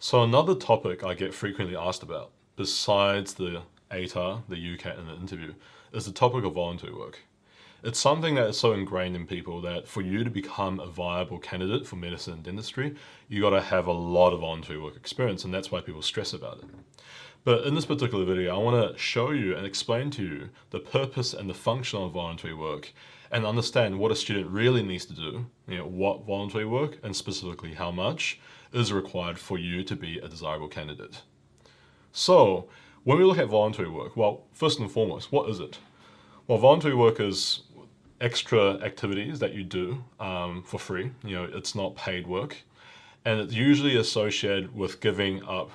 So another topic I get frequently asked about, besides the ATAR, the UCAT, and the interview, is the topic of voluntary work. It's something that is so ingrained in people that for you to become a viable candidate for medicine and dentistry, you got to have a lot of voluntary work experience, and that's why people stress about it. But in this particular video, I want to show you and explain to you the purpose and the function of voluntary work and understand what a student really needs to do, what voluntary work and specifically how much is required for you to be a desirable candidate. So when we look at voluntary work, well, first and foremost, what is it? Well, voluntary work is extra activities that you do for free. It's not paid work. And it's usually associated with giving up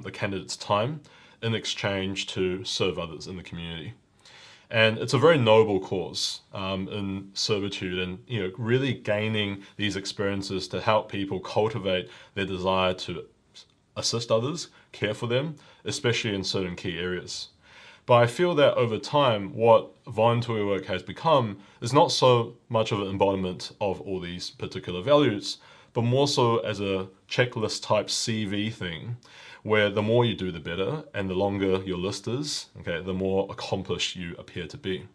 the candidate's time in exchange to serve others in the community. And it's a very noble cause in servitude and really gaining these experiences to help people cultivate their desire to assist others, care for them, especially in certain key areas. But I feel that over time, what voluntary work has become is not so much of an embodiment of all these particular values, but more so as a checklist type CV thing, where the more you do, the better, and the longer your list is, the more accomplished you appear to be.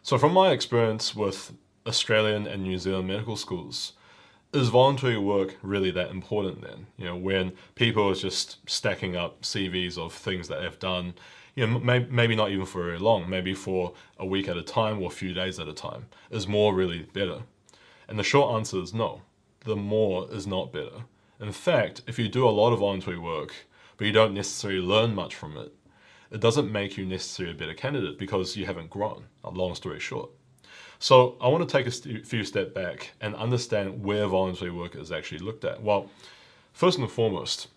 So from my experience with Australian and New Zealand medical schools, is voluntary work really that important then? When people are just stacking up CVs of things that they've done, maybe not even for very long, maybe for a week at a time or a few days at a time, is more really better? And the short answer is no. The more is not better. In fact, if you do a lot of voluntary work, but you don't necessarily learn much from it, it doesn't make you necessarily a better candidate because you haven't grown, a long story short. So I want to take a few steps back and understand where voluntary work is actually looked at. Well, first and foremost,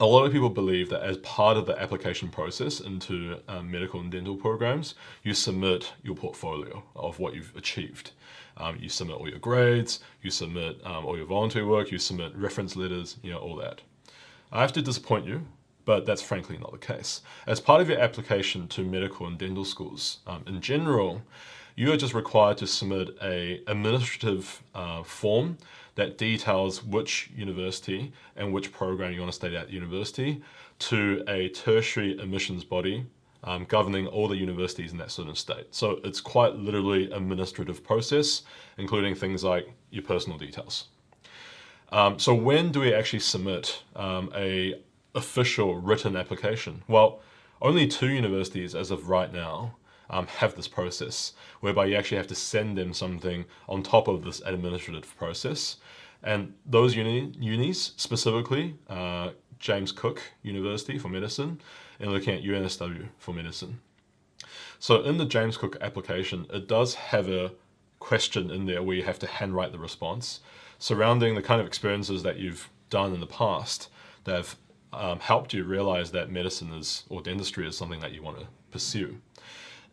a lot of people believe that as part of the application process into medical and dental programs, you submit your portfolio of what you've achieved. You submit all your grades, you submit all your voluntary work, you submit reference letters, all that. I have to disappoint you, but that's frankly not the case. As part of your application to medical and dental schools, in general, you are just required to submit an administrative form that details which university and which program you want to study at university to a tertiary admissions body governing all the universities in that certain state. So it's quite literally an administrative process, including things like your personal details. So when do we actually submit a official written application? Well, only 2 universities as of right now have this process, whereby you actually have to send them something on top of this administrative process. And those unis, specifically James Cook University for medicine, and looking at UNSW for medicine. So in the James Cook application, it does have a question in there where you have to handwrite the response surrounding the kind of experiences that you've done in the past that have helped you realize that medicine or dentistry is something that you want to pursue.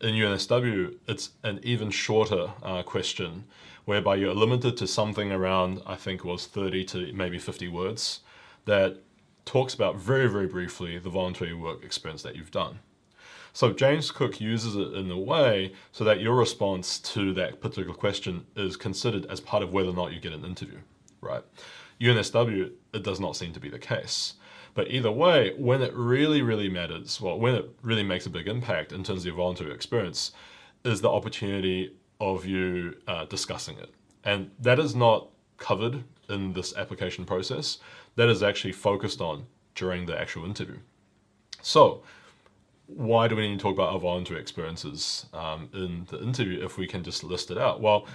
In UNSW, it's an even shorter question whereby you're limited to something around, I think it was 30 to maybe 50 words that talks about very, very briefly the voluntary work experience that you've done. So James Cook uses it in a way so that your response to that particular question is considered as part of whether or not you get an interview, right? UNSW, it does not seem to be the case. But either way, when it really, really matters, when it really makes a big impact in terms of your voluntary experience, is the opportunity of you discussing it. And that is not covered in this application process. That is actually focused on during the actual interview. So why do we need to talk about our voluntary experiences in the interview if we can just list it out? Well,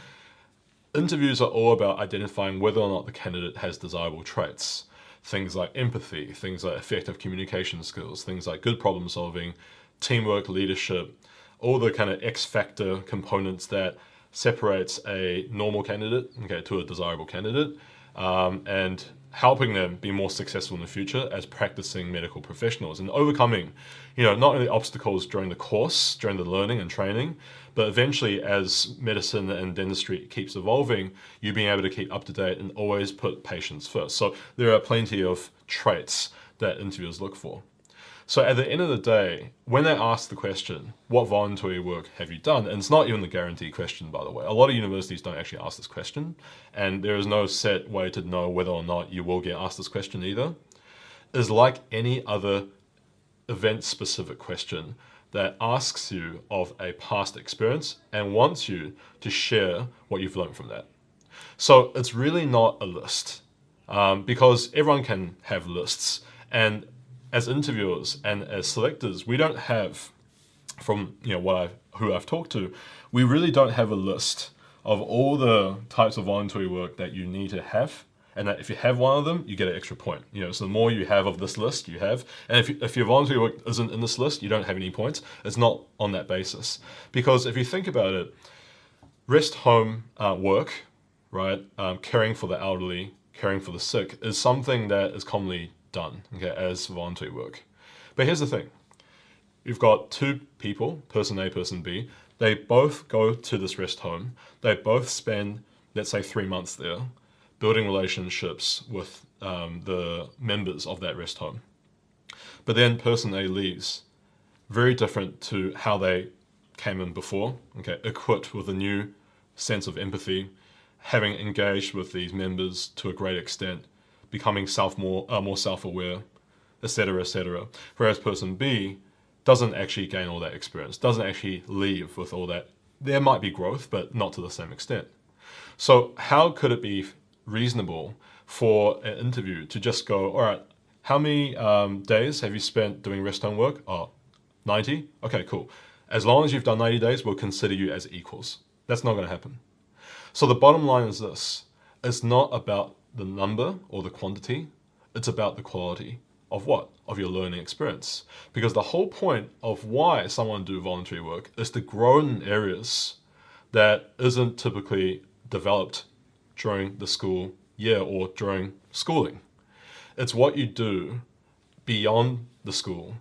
interviews are all about identifying whether or not the candidate has desirable traits. Things like empathy, things like effective communication skills, things like good problem solving, teamwork, leadership, all the kind of X factor components that separates a normal candidate to a desirable candidate, and helping them be more successful in the future as practicing medical professionals and overcoming, not only obstacles during the course, during the learning and training, but eventually as medicine and dentistry keeps evolving, you being able to keep up to date and always put patients first. So there are plenty of traits that interviewers look for. So at the end of the day, when they ask the question, what voluntary work have you done? And it's not even the guarantee question, by the way. A lot of universities don't actually ask this question, and there is no set way to know whether or not you will get asked this question either. is like any other event-specific question that asks you of a past experience and wants you to share what you've learned from that. So it's really not a list, because everyone can have lists. And as interviewers and as selectors, we don't have, from who I've talked to, we really don't have a list of all the types of voluntary work that you need to have, and that if you have one of them, you get an extra point. So the more you have of this list, you have. And if your voluntary work isn't in this list, you don't have any points. It's not on that basis. Because if you think about it, rest home work, right, caring for the elderly, caring for the sick, is something that is commonly done, okay, as voluntary work. But here's the thing. You've got two people, person A, person B. They both go to this rest home. They both spend, let's say, 3 months there, building relationships with the members of that rest home. But then person A leaves, very different to how they came in before, okay, equipped with a new sense of empathy, having engaged with these members to a great extent, becoming more self-aware, etc., etc. Whereas person B doesn't actually gain all that experience, doesn't actually leave with all that. There might be growth, but not to the same extent. So how could it be reasonable for an interview to just go, all right, how many days have you spent doing rest home work? Oh, 90? Okay, cool. As long as you've done 90 days, we'll consider you as equals. That's not going to happen. So the bottom line is this. It's not about the number or the quantity. It's about the quality of what? Of your learning experience. Because the whole point of why someone do voluntary work is to grow in areas that isn't typically developed during the school year or during schooling. It's what you do beyond the school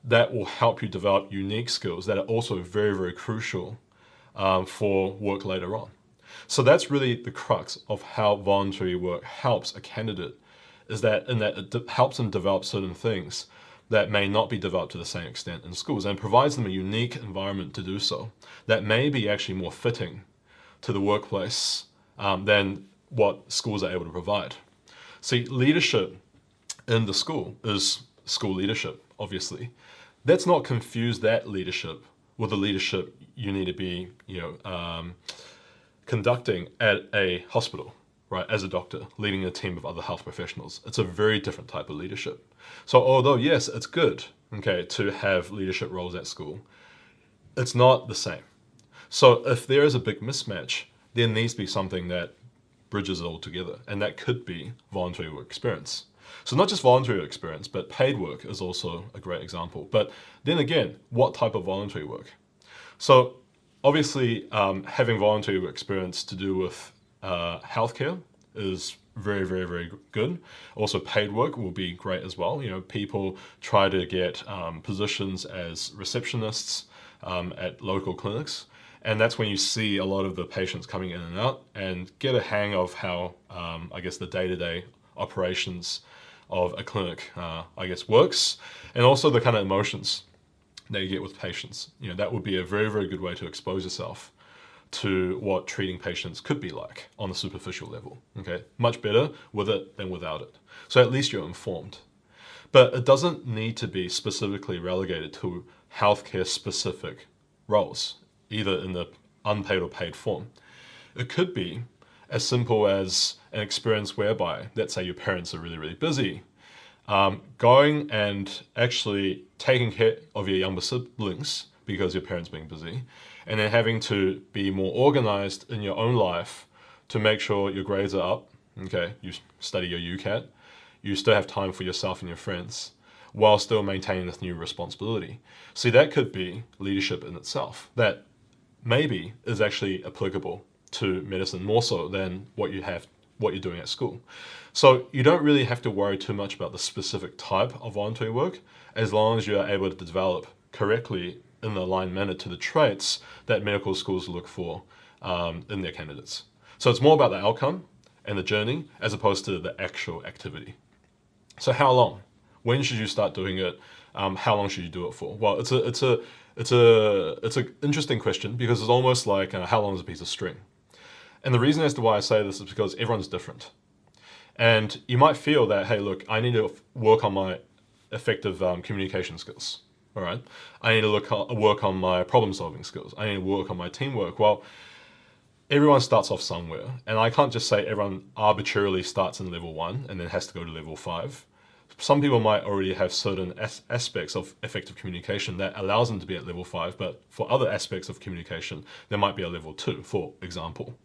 that will help you develop unique skills that are also very, very crucial for work later on. So that's really the crux of how voluntary work helps a candidate, is that it helps them develop certain things that may not be developed to the same extent in schools, and provides them a unique environment to do so that may be actually more fitting to the workplace than what schools are able to provide. See, leadership in the school is school leadership, obviously. Let's not confuse that leadership with the leadership you need to be, conducting at a hospital, right, as a doctor, leading a team of other health professionals. It's a very different type of leadership. So although, yes, it's good, okay, to have leadership roles at school, it's not the same. So if there is a big mismatch, there needs to be something that bridges it all together, and that could be voluntary work experience. So not just voluntary work experience, but paid work is also a great example. But then again, what type of voluntary work? So obviously, having voluntary work experience to do with healthcare is very, very, very good. Also, paid work will be great as well. People try to get positions as receptionists at local clinics. And that's when you see a lot of the patients coming in and out and get a hang of how, the day-to-day operations of a clinic, works. And also the kind of emotions that you get with patients. That would be a very, very good way to expose yourself to what treating patients could be like on a superficial level. Okay, much better with it than without it. So at least you're informed. But it doesn't need to be specifically relegated to healthcare specific roles, either in the unpaid or paid form. It could be as simple as an experience whereby, let's say your parents are really, really busy, going and actually taking care of your younger siblings because your parents being busy, and then having to be more organized in your own life to make sure your grades are up. Okay, you study your UCAT, you still have time for yourself and your friends, while still maintaining this new responsibility. See, that could be leadership in itself, that maybe is actually applicable to medicine more so than what you're doing at school. So you don't really have to worry too much about the specific type of voluntary work, as long as you're able to develop correctly in an aligned manner to the traits that medical schools look for in their candidates. So it's more about the outcome and the journey as opposed to the actual activity. So how long? When should you start doing it? How long should you do it for? Well, it's an interesting question, because it's almost like how long is a piece of string? And the reason as to why I say this is because everyone's different. And you might feel that, hey, look, I need to work on my effective communication skills. All right, I need to work on my problem-solving skills. I need to work on my teamwork. Well, everyone starts off somewhere, and I can't just say everyone arbitrarily starts in level 1 and then has to go to level 5. Some people might already have certain aspects of effective communication that allows them to be at level 5, but for other aspects of communication, there might be a level 2, for example.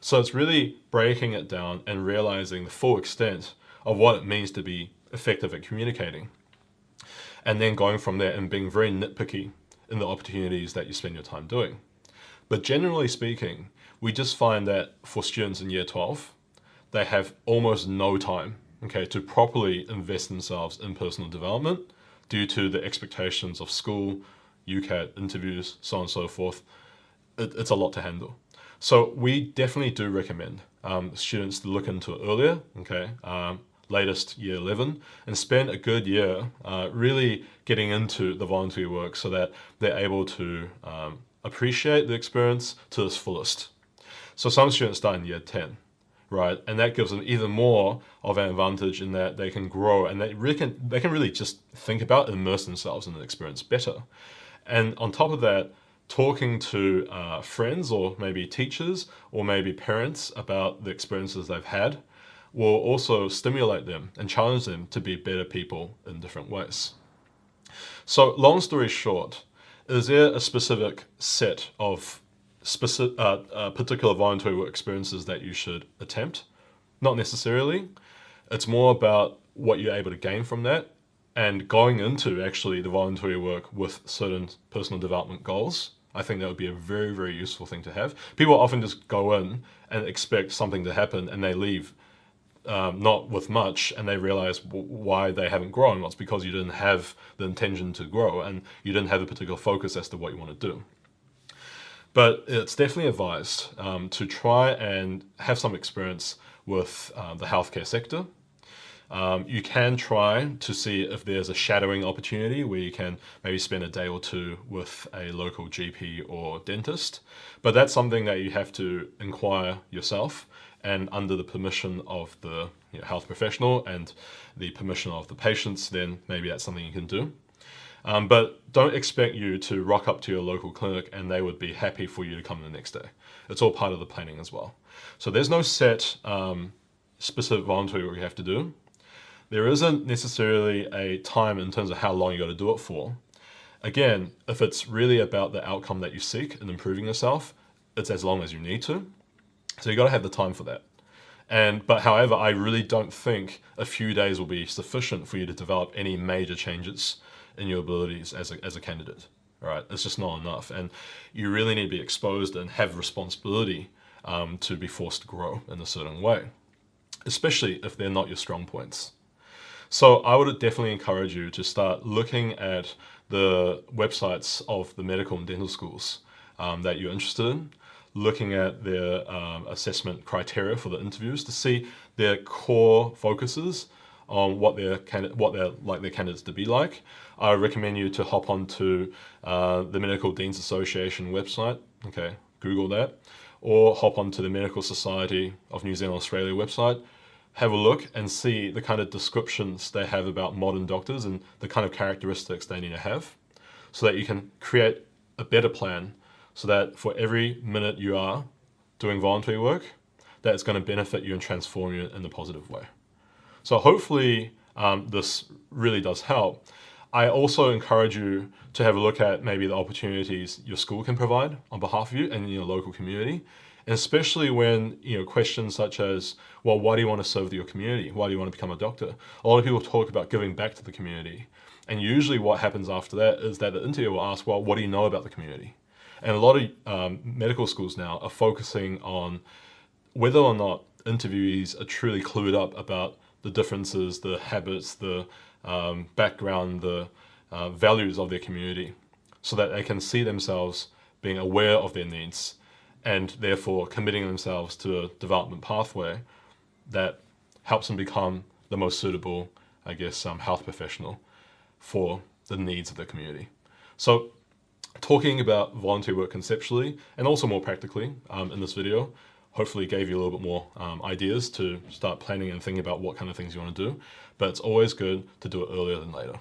So it's really breaking it down and realizing the full extent of what it means to be effective at communicating. And then going from there and being very nitpicky in the opportunities that you spend your time doing. But generally speaking, we just find that for students in year 12, they have almost no time, okay, to properly invest themselves in personal development due to the expectations of school, UCAT, interviews, so on and so forth. It's a lot to handle. So we definitely do recommend students to look into it earlier, okay, latest year 11, and spend a good year really getting into the voluntary work so that they're able to appreciate the experience to its fullest. So some students start in year 10, right? And that gives them even more of an advantage in that they can grow and they can really just think about and immerse themselves in the experience better. And on top of that, talking to friends or maybe teachers or maybe parents about the experiences they've had will also stimulate them and challenge them to be better people in different ways. So long story short, is there a specific set of particular voluntary work experiences that you should attempt? Not necessarily. It's more about what you're able to gain from that and going into actually the voluntary work with certain personal development goals. I think that would be a very, very useful thing to have. People often just go in and expect something to happen and they leave not with much, and they realize why they haven't grown. Well, it's because you didn't have the intention to grow and you didn't have a particular focus as to what you want to do. But it's definitely advised to try and have some experience with the healthcare sector. You can try to see if there's a shadowing opportunity where you can maybe spend a day or two with a local GP or dentist, but that's something that you have to inquire yourself and under the permission of the health professional and the permission of the patients, then maybe that's something you can do. But don't expect you to rock up to your local clinic and they would be happy for you to come the next day. It's all part of the planning as well. So there's no set specific voluntary work you have to do. There isn't necessarily a time in terms of how long you got to do it for. Again, if it's really about the outcome that you seek and improving yourself, it's as long as you need to. So you got to have the time for that. But however, I really don't think a few days will be sufficient for you to develop any major changes in your abilities as a candidate. All right, it's just not enough, and you really need to be exposed and have responsibility to be forced to grow in a certain way, especially if they're not your strong points. So I would definitely encourage you to start looking at the websites of the medical and dental schools that you're interested in, looking at their assessment criteria for the interviews to see their core focuses on what they're like their candidates to be like. I recommend you to hop onto the Medical Deans Association website. Okay, Google that, or hop onto the Medical Society of New Zealand Australia website. Have a look and see the kind of descriptions they have about modern doctors and the kind of characteristics they need to have, so that you can create a better plan. So that for every minute you are doing voluntary work, that's going to benefit you and transform you in a positive way. So hopefully this really does help. I also encourage you to have a look at maybe the opportunities your school can provide on behalf of you and in your local community. And especially when questions such as, well, why do you want to serve your community? Why do you want to become a doctor? A lot of people talk about giving back to the community. And usually what happens after that is that the interviewer will ask, well, what do you know about the community? And a lot of medical schools now are focusing on whether or not interviewees are truly clued up about the differences, the habits, the background, the values of their community, so that they can see themselves being aware of their needs and therefore committing themselves to a development pathway that helps them become the most suitable, health professional for the needs of the community. So talking about voluntary work conceptually and also more practically in this video, hopefully gave you a little bit more ideas to start planning and thinking about what kind of things you want to do. But it's always good to do it earlier than later.